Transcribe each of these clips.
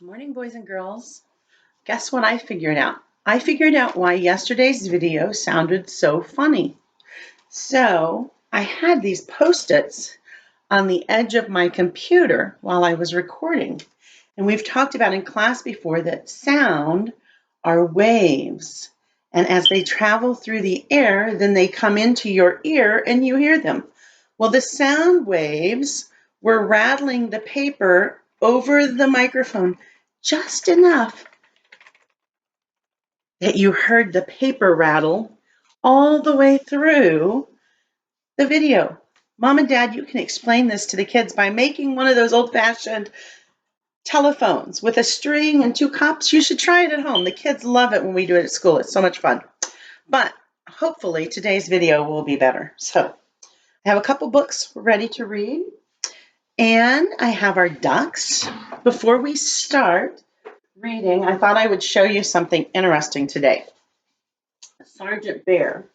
Good morning, boys and girls. Guess what I figured out? I figured out why yesterday's video sounded so funny. So I had these Post-its on the edge of my computer while I was recording. And we've talked about in class before that sound are waves. And as they travel through the air, then they come into your ear and you hear them. Well, the sound waves were rattling the paper over the microphone just enough that you heard the paper rattle all the way through the video. Mom and Dad, you can explain this to the kids by making one of those old-fashioned telephones with a string and two cups. You should try it at home. The kids love it when we do it at school. It's so much fun. But hopefully today's video will be better. So I have a couple books ready to read, and I have our ducks. Before we start reading, I thought I would show you something interesting today. Sergeant Bear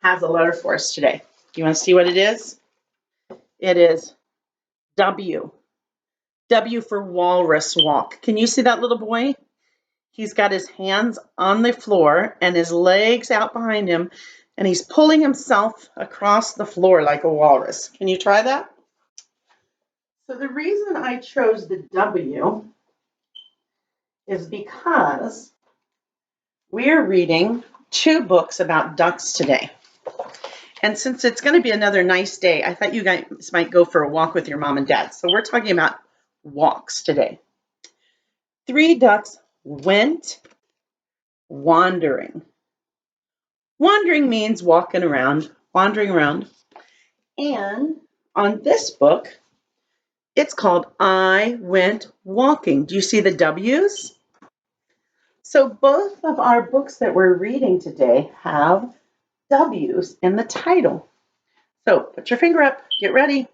has a letter for us today. You want to see what it is? It is W. W for walrus walk. Can you see that little boy? He's got his hands on the floor and his legs out behind him, and he's pulling himself across the floor like a walrus. Can you try that? So the reason I chose the W is because we're reading two books about ducks today. And since it's going to be another nice day, I thought you guys might go for a walk with your mom and dad. So we're talking about walks today. 3 ducks went wandering. Wandering means walking around, wandering around. And on this book, it's called I Went Walking. Do you see the W's? So both of our books that we're reading today have W's in the title. So put your finger up, get ready.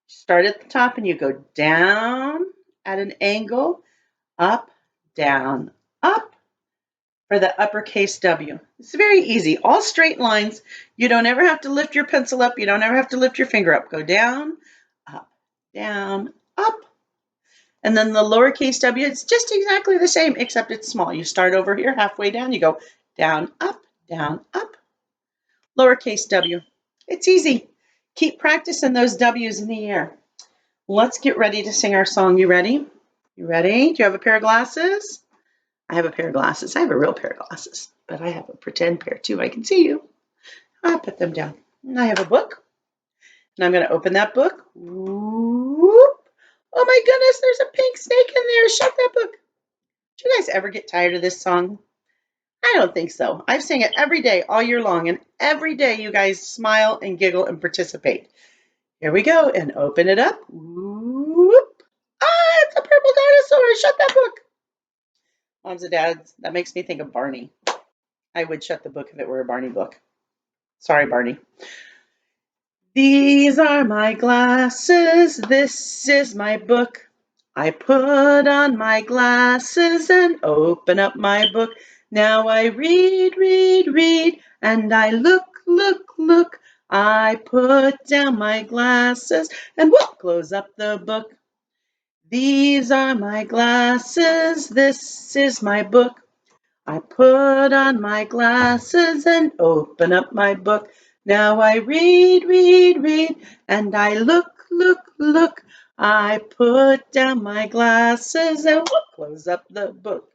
Start at the top and you go down at an angle, up, down, up for the uppercase W. It's very easy. All straight lines. You don't ever have to lift your pencil up. You don't ever have to lift your finger up. Go down, up, down, up. And then the lowercase w, it's just exactly the same, except it's small. You start over here, halfway down. You go down, up, lowercase w. It's easy. Keep practicing those W's in the air. Let's get ready to sing our song. You ready? You ready? Do you have a pair of glasses? I have a pair of glasses. I have a real pair of glasses, but I have a pretend pair too. I can see you. I'll put them down. And I have a book, and I'm going to open that book. Whoop. Oh my goodness, there's a pink snake in there. Shut that book. Do you guys ever get tired of this song? I don't think so. I've sang it every day, all year long, and every day you guys smile and giggle and participate. Here we go, and open it up. Whoop. Ah, it's a purple dinosaur. Shut that book. Moms and dads, that makes me think of Barney. I would shut the book if it were a Barney book. Sorry, Barney. These are my glasses. This is my book. I put on my glasses and open up my book. Now I read, read, read, and I look, look, look. I put down my glasses and whoop, close up the book. These are my glasses. This is my book. I put on my glasses and open up my book. Now I read, read, read, and I look, look, look. I put down my glasses and close up the book.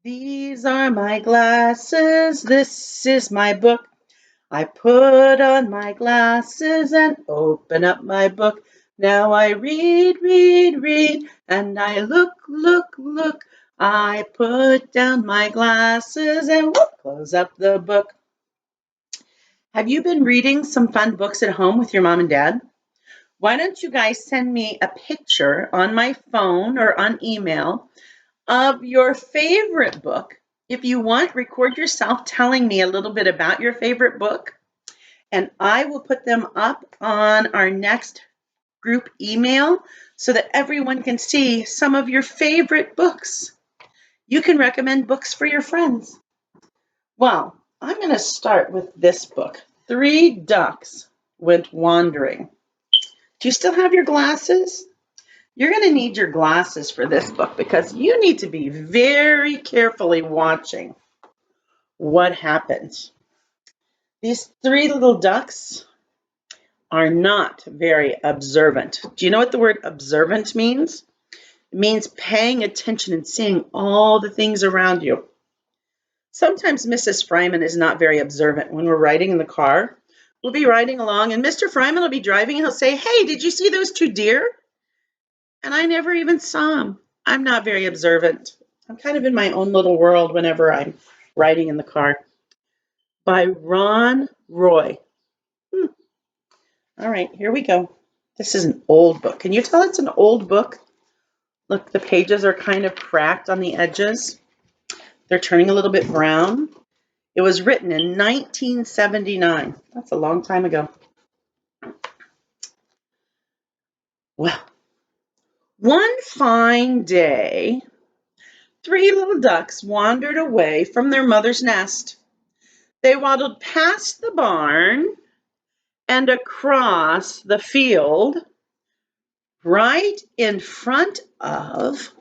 These are my glasses. This is my book. I put on my glasses and open up my book. Now I read, read, read, and I look, look, look. I put down my glasses and close up the book. Have you been reading some fun books at home with your mom and dad? Why don't you guys send me a picture on my phone or on email of your favorite book? If you want, record yourself telling me a little bit about your favorite book, and I will put them up on our next group email so that everyone can see some of your favorite books. You can recommend books for your friends. Well, I'm going to start with this book, 3 Ducks Went Wandering. Do you still have your glasses? You're going to need your glasses for this book because you need to be very carefully watching what happens. These three little ducks are not very observant. Do you know what the word observant means? It means paying attention and seeing all the things around you. Sometimes Mrs. Fryman is not very observant. When we're riding in the car, we'll be riding along and Mr. Fryman will be driving and he'll say, "Hey, did you see those two deer?" And I never even saw them. I'm not very observant. I'm kind of in my own little world whenever I'm riding in the car. By Ron Roy. All right, here we go. This is an old book. Can you tell it's an old book? Look, the pages are kind of cracked on the edges. They're turning a little bit brown. It was written in 1979. That's a long time ago. Well, one fine day, three little ducks wandered away from their mother's nest. They waddled past the barn and across the field right in front of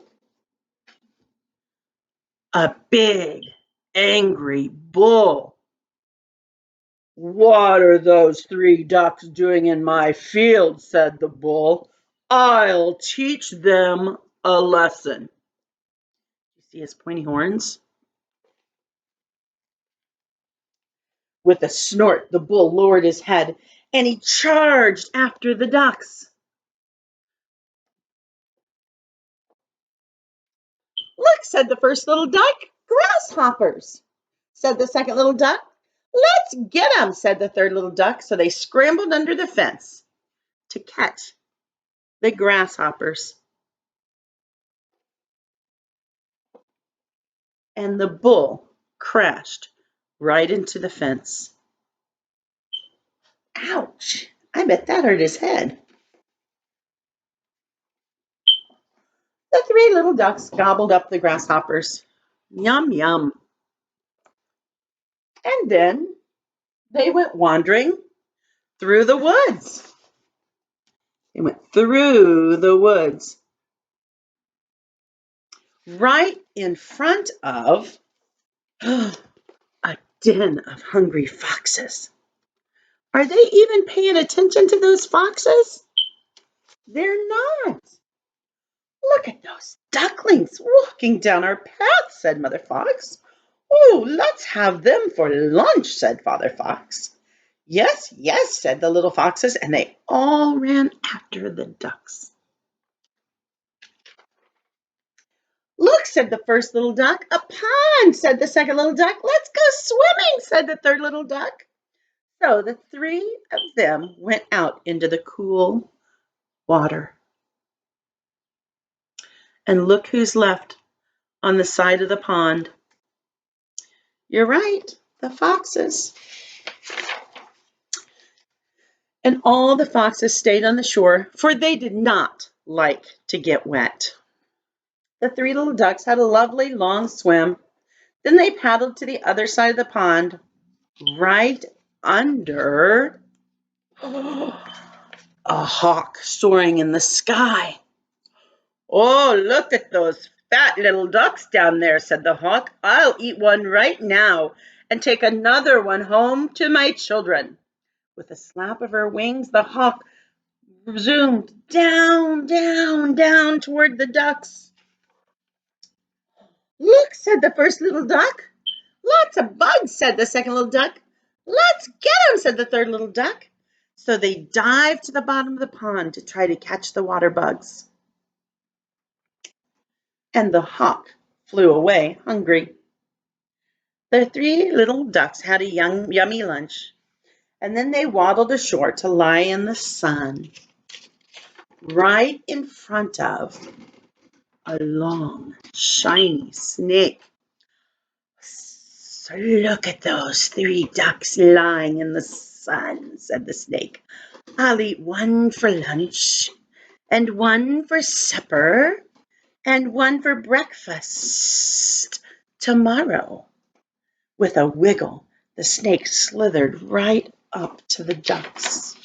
a big, angry bull. "What are those three ducks doing in my field?" said the bull. "I'll teach them a lesson." You see his pointy horns? With a snort, the bull lowered his head and he charged after the ducks. "Look," said the first little duck, "grasshoppers." Said the second little duck. "Let's get 'em," said the third little duck. So they scrambled under the fence to catch the grasshoppers. And the bull crashed right into the fence. Ouch! I bet that hurt his head. The three little ducks gobbled up the grasshoppers. Yum, yum. And then they went wandering through the woods. They went through the woods. Right in front of a den of hungry foxes. Are they even paying attention to those foxes? They're not. "Look at those ducklings walking down our path," said Mother Fox. "Oh, let's have them for lunch," said Father Fox. "Yes, yes," said the little foxes, and they all ran after the ducks. "Look," said the first little duck. "A pond," said the second little duck. "Let's go swimming," said the third little duck. So the three of them went out into the cool water. And look who's left on the side of the pond. You're right, the foxes. And all the foxes stayed on the shore, for they did not like to get wet. The three little ducks had a lovely long swim. Then they paddled to the other side of the pond, right under a hawk soaring in the sky. "Oh, look at those fat little ducks down there," said the hawk. "I'll eat one right now and take another one home to my children." With a slap of her wings, the hawk zoomed down, down, down toward the ducks. "Look," said the first little duck. "Lots of bugs," said the second little duck. "Let's get 'em," said the third little duck. So they dived to the bottom of the pond to try to catch the water bugs. And the hawk flew away hungry. The three little ducks had a yummy lunch, and then they waddled ashore to lie in the sun, right in front of a long, shiny snake. "So look at those three ducks lying in the sun," said the snake. "I'll eat one for lunch, and one for supper, and one for breakfast tomorrow." With a wiggle, the snake slithered right up to the ducks.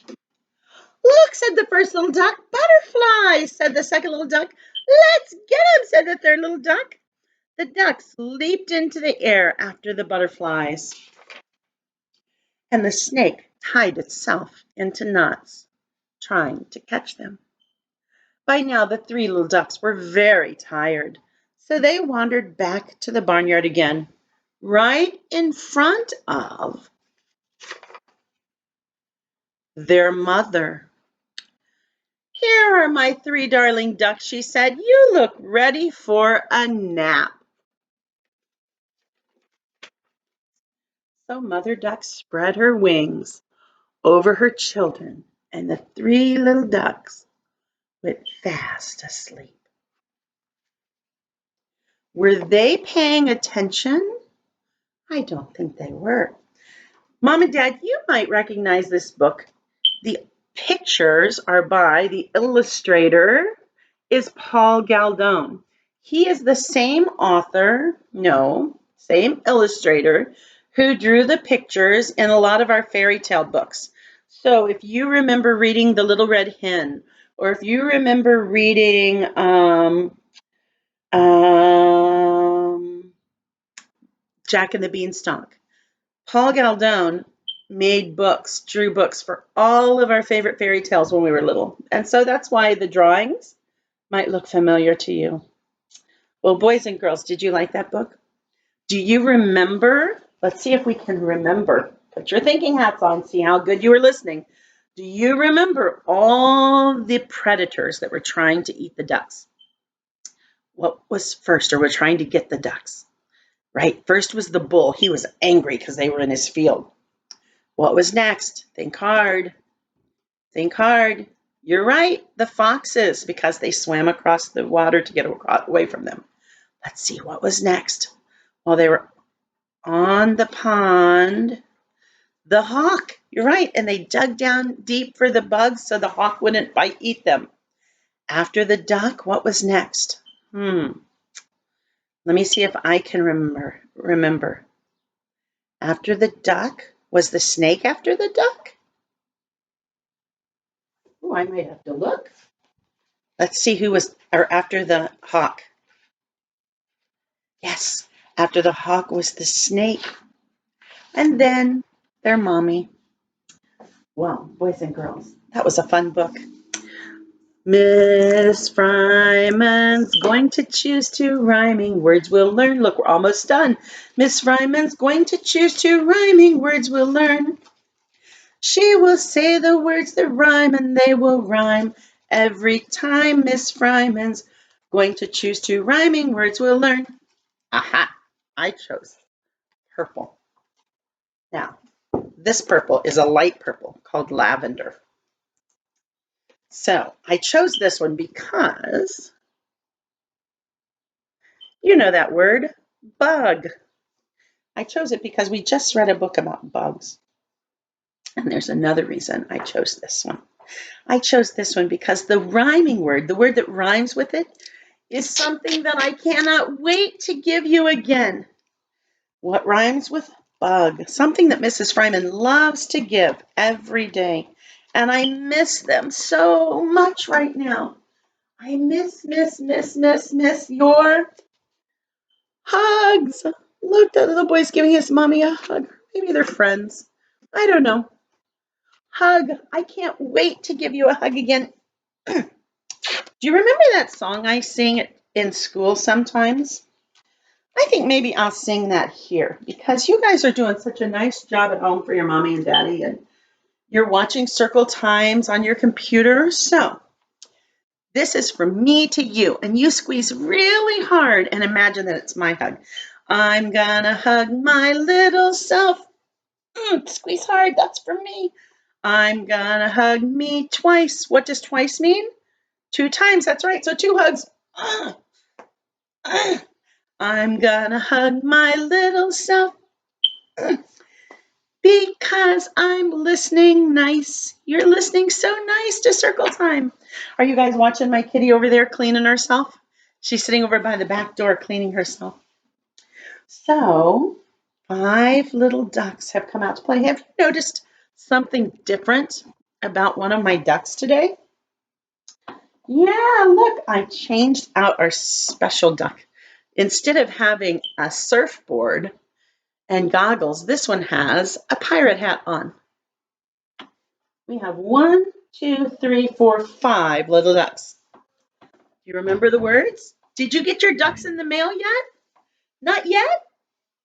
Look, said the first little duck. Butterflies, said the second little duck. Let's get 'em, said the third little duck. The ducks leaped into the air after the butterflies, and the snake tied itself into knots, trying to catch them. By now, the three little ducks were very tired, so they wandered back to the barnyard again, right in front of their mother. Here are my three darling ducks, she said. You look ready for a nap. So Mother Duck spread her wings over her children, and the three little ducks went fast asleep. Were they paying attention? I don't think they were. Mom and Dad, you might recognize this book. The pictures are by the illustrator is Paul Galdone. He is the same author, no, same illustrator who drew the pictures in a lot of our fairy tale books. So if you remember reading The Little Red Hen, or if you remember reading Jack and the Beanstalk, Paul Galdone made books, drew books for all of our favorite fairy tales when we were little. And so that's why the drawings might look familiar to you. Well, boys and girls, did you like that book? Do you remember? Let's see if we can remember. Put your thinking hats on, see how good you were listening. Do you remember all the predators that were trying to eat the ducks? What was first, or were trying to get the ducks? Right, first was the bull. He was angry because they were in his field. What was next? Think hard. Think hard. You're right, the foxes, because they swam across the water to get away from them. Let's see, what was next? While they were on the pond, the hawk. You're right, and they dug down deep for the bugs so the hawk wouldn't eat them. After the duck, what was next? Let me see if I can remember. After the duck, was the snake after the duck? Oh, I might have to look. Let's see who was after the hawk. Yes, after the hawk was the snake. And then their mommy. Well, boys and girls, that was a fun book. Miss Fryman's going to choose two rhyming words we'll learn. Look, we're almost done. Miss Fryman's going to choose two rhyming words we'll learn. She will say the words that rhyme and they will rhyme every time. Miss Fryman's going to choose two rhyming words we'll learn. Aha, I chose purple. Now, this purple is a light purple called lavender. So I chose this one because you know that word, bug. I chose it because we just read a book about bugs. And there's another reason I chose this one. I chose this one because the rhyming word, the word that rhymes with it, is something that I cannot wait to give you again. What rhymes with bug? Something that Mrs. Fryman loves to give every day. And I miss them so much right now. I miss your hugs. Look, that little boy's giving his mommy a hug. Maybe they're friends. I don't know. Hug. I can't wait to give you a hug again. Do you remember that song I sing in school sometimes? I think maybe I'll sing that here because you guys are doing such a nice job at home for your mommy and daddy, and you're watching Circle Times on your computer. So this is from me to you, and you squeeze really hard and imagine that it's my hug. I'm gonna hug my little self. Squeeze hard, that's for me. I'm gonna hug me twice. What does twice mean? 2 times, that's right, so 2 hugs. I'm gonna hug my little self because I'm listening nice. You're listening so nice to Circle Time. Are you guys watching my kitty over there cleaning herself? She's sitting over by the back door cleaning herself. So 5 little ducks have come out to play. Have you noticed something different about one of my ducks today? Yeah, look, I changed out our special duck. Instead of having a surfboard and goggles, this one has a pirate hat on. We have 1, 2, 3, 4, 5 little ducks. Do you remember the words? Did you get your ducks in the mail yet? Not yet?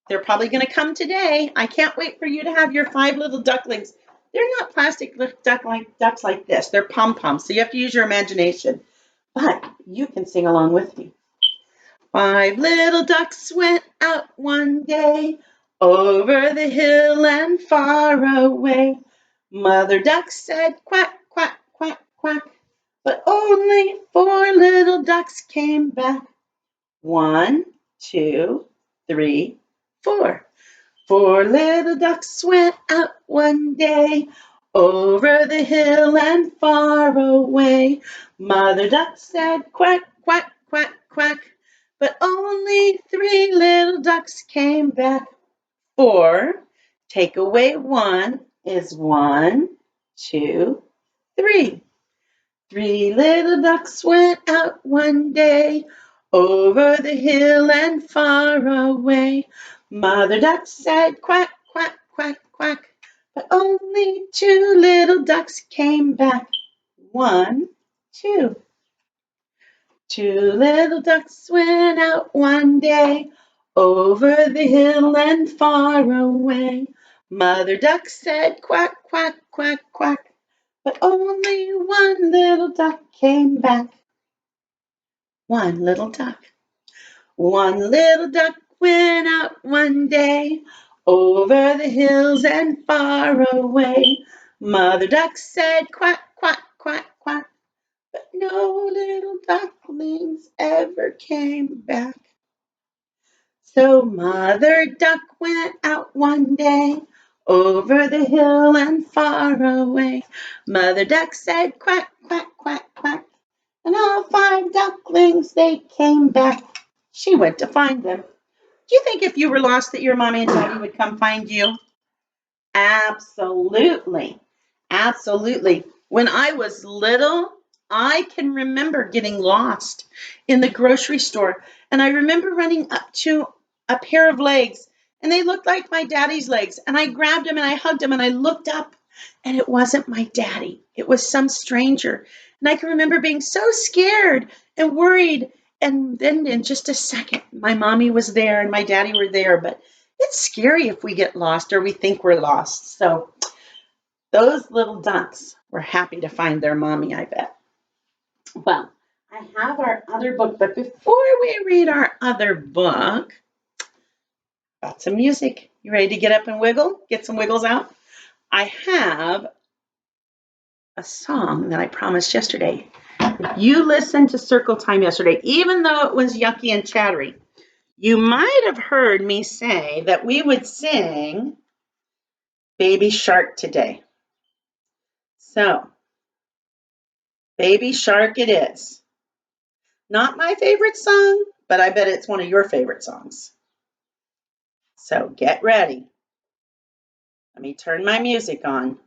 They're probably going to come today. I can't wait for you to have your 5 little ducklings. They're not plastic ducks like this. They're pom-poms, so you have to use your imagination. But you can sing along with me. 5 little ducks went out one day over the hill and far away. Mother duck said quack, quack, quack, quack, but only 4 little ducks came back. 1, 2, 3, 4. 4 little ducks went out one day over the hill and far away. Mother duck said quack, quack, quack, quack, but only 3 little ducks came back. 4, take away 1 is 1, 2, 3. 3 little ducks went out one day over the hill and far away. Mother duck said quack, quack, quack, quack, but only 2 little ducks came back. 1, 2. 2 little ducks went out one day over the hill and far away. Mother duck said quack, quack, quack, quack, but only 1 little duck came back. 1 little duck. 1 little duck went out one day over the hills and far away. Mother duck said quack, quack, quack, quack, but no little ducklings ever came back. So Mother duck went out one day over the hill and far away. Mother duck said quack, quack, quack, quack, and all 5 ducklings, they came back. She went to find them. Do you think if you were lost that your mommy and daddy would come find you? Absolutely. Absolutely. When I was little, I can remember getting lost in the grocery store. And I remember running up to a pair of legs, and they looked like my daddy's legs. And I grabbed them and I hugged them and I looked up, and it wasn't my daddy. It was some stranger. And I can remember being so scared and worried. And then in just a second, my mommy was there and my daddy were there. But it's scary if we get lost or we think we're lost. So those little ducks were happy to find their mommy, I bet. Well, I have our other book, but before we read our other book, got some music. You ready to get up and wiggle? Get some wiggles out? I have a song that I promised yesterday. If you listened to Circle Time yesterday, even though it was yucky and chattery, you might have heard me say that we would sing Baby Shark today. So, Baby Shark it is. Not my favorite song, but I bet it's one of your favorite songs. So get ready. Let me turn my music on.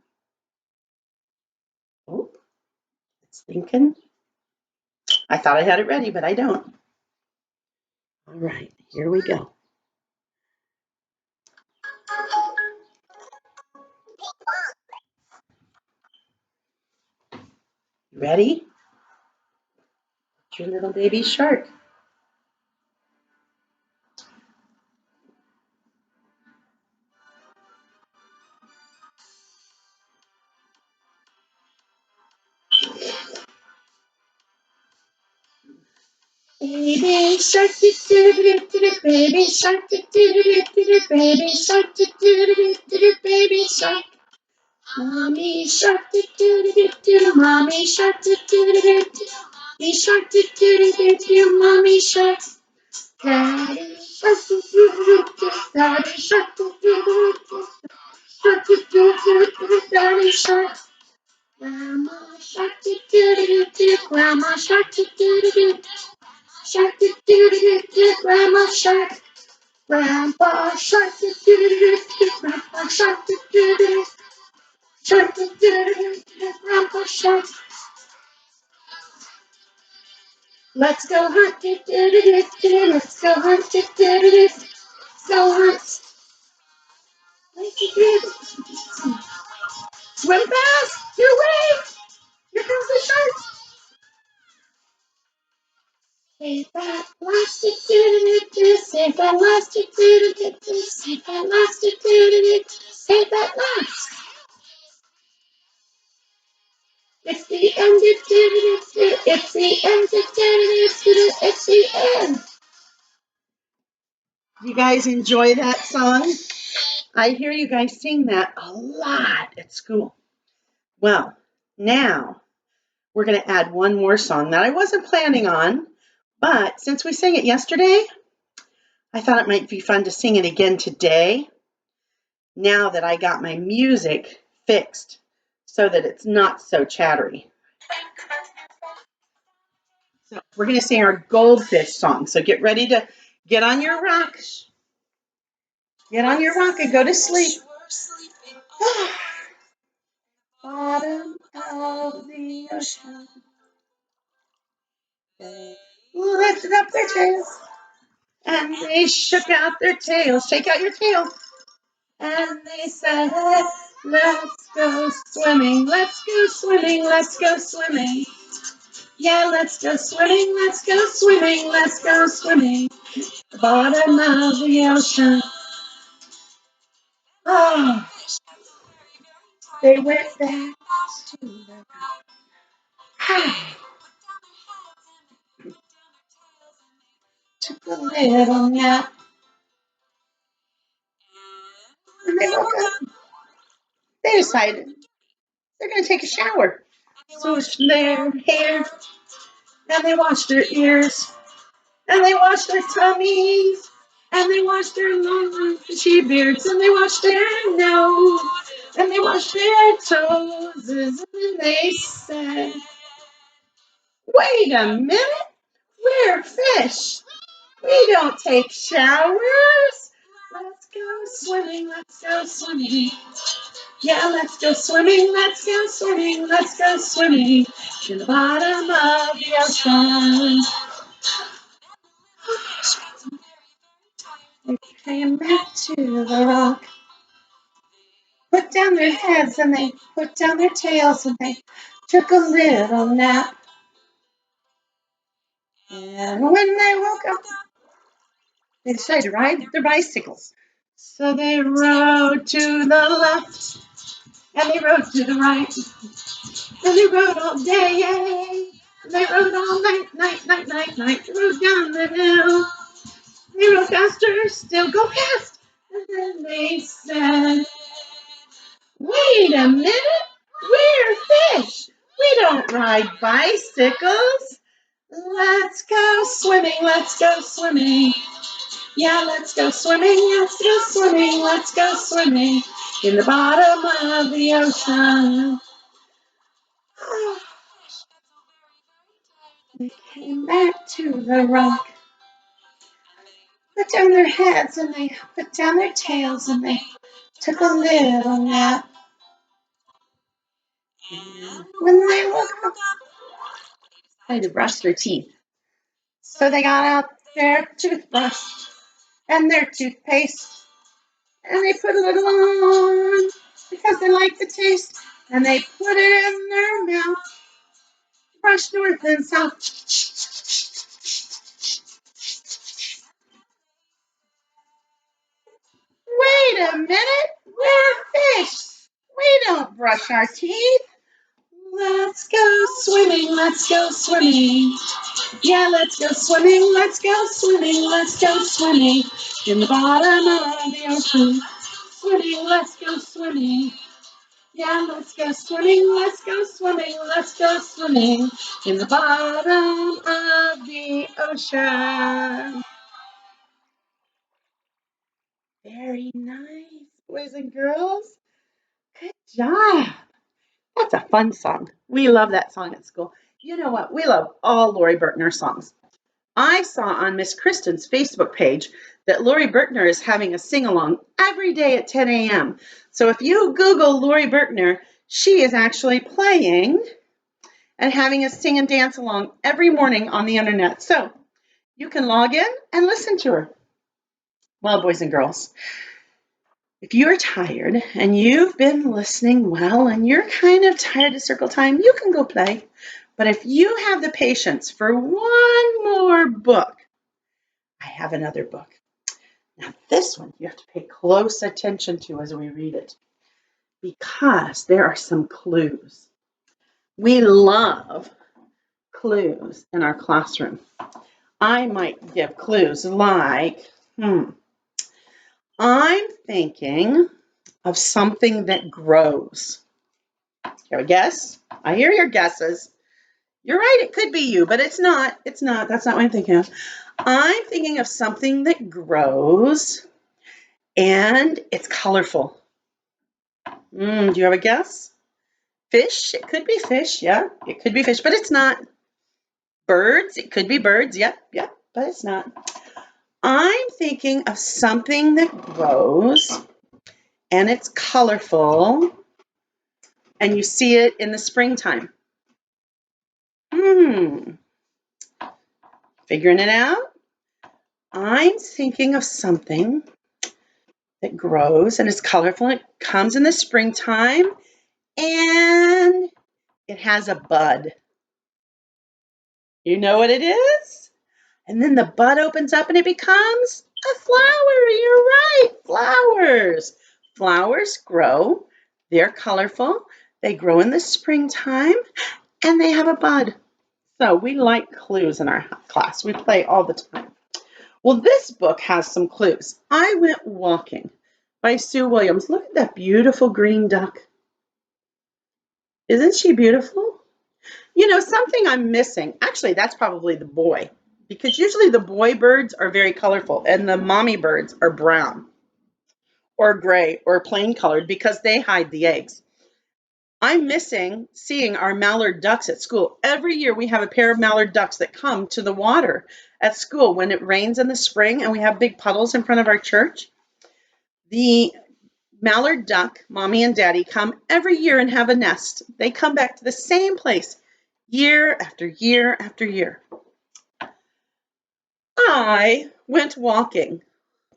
Oh, it's thinking. I thought I had it ready, but I don't. All right, here we go. You ready? It's your little baby shark. Baby shark, do do do do, baby shark, do do do do, baby shark, do do do do, baby shark. Mommy shark, do do do do, mommy shark, do do do do, mommy shark, do do do do, mommy shark. Daddy shark, do do do do, daddy shark, do do do do, shark, do do do do, daddy shark. Grandma shark, do do do do, grandma shark, do do do do. Shark do do do do, grandma shark, grandpa shark do do do do, grandpa shark do do do, Short, grandpa shark. Let's go hunt, let's go hunt, go hunt. Swim fast, your way. Here comes the shark. Save that last, save that last, save that last, save that last. It's the end, it's the end, it's the end. You guys enjoy that song? I hear you guys sing that a lot at school. Well, now we're going to add one more song that I wasn't planning on, but since we sang it yesterday, I thought it might be fun to sing it again today, now that I got my music fixed so that it's not so chattery. So we're going to sing our goldfish song. So get ready to get on your rock. Get on your rock and go to sleep. Bottom of the ocean. They lifted up their tails and they shook out their tails. Shake out your tail. And they said, let's go swimming, let's go swimming, let's go swimming. Yeah, let's go swimming, let's go swimming, let's go swimming. The bottom of the ocean. Oh, they went back to the high. Took a little nap. When they woke up, they decided they're going to take a shower. Swooshed their hair, and they washed their ears, and they washed their tummies, and they washed their long fishy beards, and they washed their nose, and they washed their toes, and then they said, wait a minute, we're fish. We don't take showers. Let's go swimming, let's go swimming. Yeah, let's go swimming, let's go swimming, let's go swimming in the bottom of the ocean. They came back to the rock, put down their heads and they put down their tails and they took a little nap. And when they woke up, they decided to ride their bicycles. So they rode to the left and they rode to the right. And they rode all day, and they rode all night. They rode down the hill. They rode faster, still go fast. And then they said, wait a minute, we're fish. We don't ride bicycles. Let's go swimming, let's go swimming. Yeah, let's go swimming, let's go swimming, let's go swimming in the bottom of the ocean. They came back to the rock, put down their heads and they put down their tails and they took a little nap. And when they woke up, they had to brush their teeth. So they got out their toothbrush and their toothpaste and they put a little on because they liked the taste and they put it in their mouth, brushed north and south. Wait a minute, we're fish. We don't brush our teeth. Let's go swimming, let's go swimming. Yeah, let's go swimming, let's go swimming, let's go swimming in the bottom of the ocean. Swimming, let's go swimming. Yeah, let's go swimming, let's go swimming, let's go swimming in the bottom of the ocean. Very nice, boys and girls. Good job. That's a fun song. We love that song at school. You know what? We love all Lori Berkner songs. I saw on Miss Kristen's Facebook page that Lori Berkner is having a sing-along every day at 10 a.m. So if you Google Lori Berkner, She is actually playing and having us sing and dance along every morning on the internet. So you can log in and listen to her. Well, boys and girls, if you're tired and you've been listening well and you're kind of tired of circle time, you can go play. But if you have the patience for one more book, I have another book. Now, this one you have to pay close attention to as we read it, because there are some clues. We love clues in our classroom. I might give clues like, I'm thinking of something that grows. You have a guess? I hear your guesses. You're right, it could be you, but it's not. It's not. That's not what I'm thinking of. I'm thinking of something that grows and it's colorful. Do you have a guess? Fish? It could be fish. Yeah, it could be fish, but it's not. Birds? It could be birds. Yep, but it's not. I'm thinking of something that grows and it's colorful and you see it in the springtime. Figuring it out? I'm thinking of something that grows and is colorful. It comes in the springtime and it has a bud. You know what it is? And then the bud opens up and it becomes a flower. You're right, flowers. Flowers grow. They're colorful. They grow in the springtime and they have a bud. So we like clues in our class. We play all the time. Well, this book has some clues. I Went Walking by Sue Williams. Look at that beautiful green duck. Isn't she beautiful? You know, something I'm missing. Actually, that's probably the boy, because usually the boy birds are very colorful and the mommy birds are brown or gray or plain colored because they hide the eggs. I'm missing seeing our mallard ducks at school. Every year we have a pair of mallard ducks that come to the water at school when it rains in the spring and we have big puddles in front of our church. The mallard duck, mommy and daddy, come every year and have a nest. They come back to the same place year after year after year. I went walking.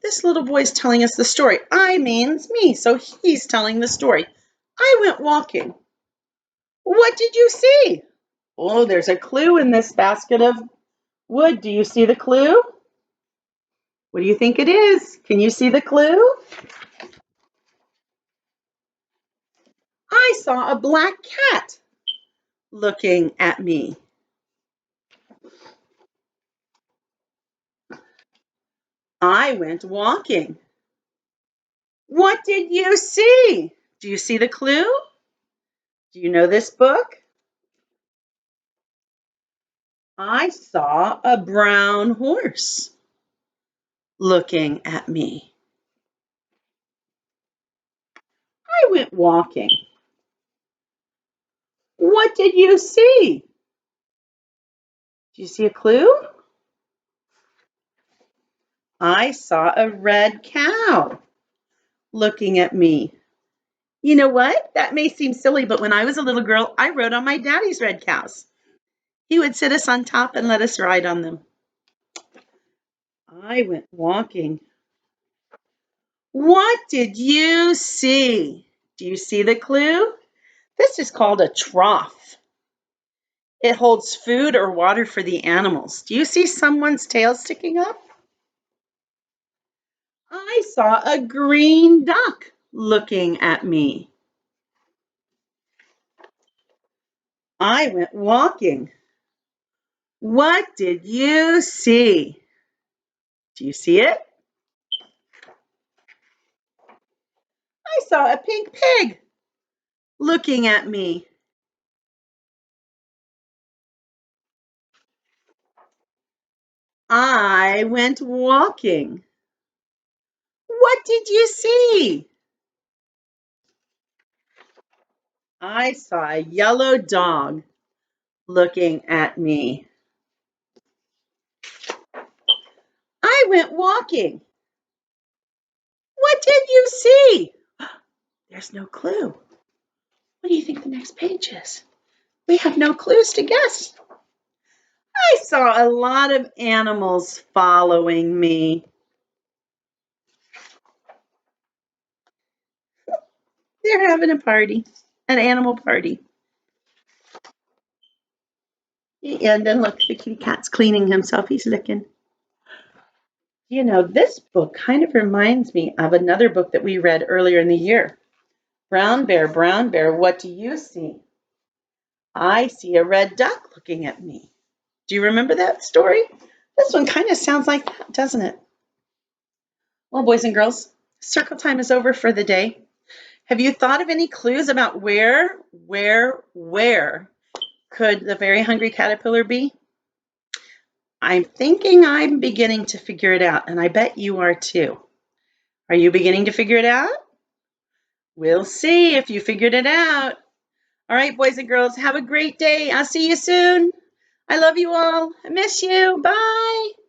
This little boy's telling us the story. I means me, so he's telling the story. I went walking. What did you see? Oh, there's a clue in this basket of wood. Do you see the clue? What do you think it is? Can you see the clue? I saw a black cat looking at me. I went walking. What did you see? Do you see the clue? Do you know this book? I saw a brown horse looking at me. I went walking. What did you see? Do you see a clue? I saw a red cow looking at me. You know what? That may seem silly, but when I was a little girl, I rode on my daddy's red cows. He would sit us on top and let us ride on them. I went walking. What did you see? Do you see the clue? This is called a trough. It holds food or water for the animals. Do you see someone's tail sticking up? I saw a green duck looking at me. I went walking. What did you see? Do you see it? I saw a pink pig looking at me. I went walking. What did you see? I saw a yellow dog looking at me. I went walking. What did you see? There's no clue. What do you think the next page is? We have no clues to guess. I saw a lot of animals following me. They're having a party, an animal party. And then look, the kitty cat's cleaning himself. He's licking. You know, this book kind of reminds me of another book that we read earlier in the year. Brown bear, what do you see? I see a red duck looking at me. Do you remember that story? This one kind of sounds like that, doesn't it? Well, boys and girls, circle time is over for the day. Have you thought of any clues about where could the very hungry caterpillar be? I'm thinking I'm beginning to figure it out, and I bet you are too. Are you beginning to figure it out? We'll see if you figured it out. All right, boys and girls, have a great day. I'll see you soon. I love you all. I miss you. Bye.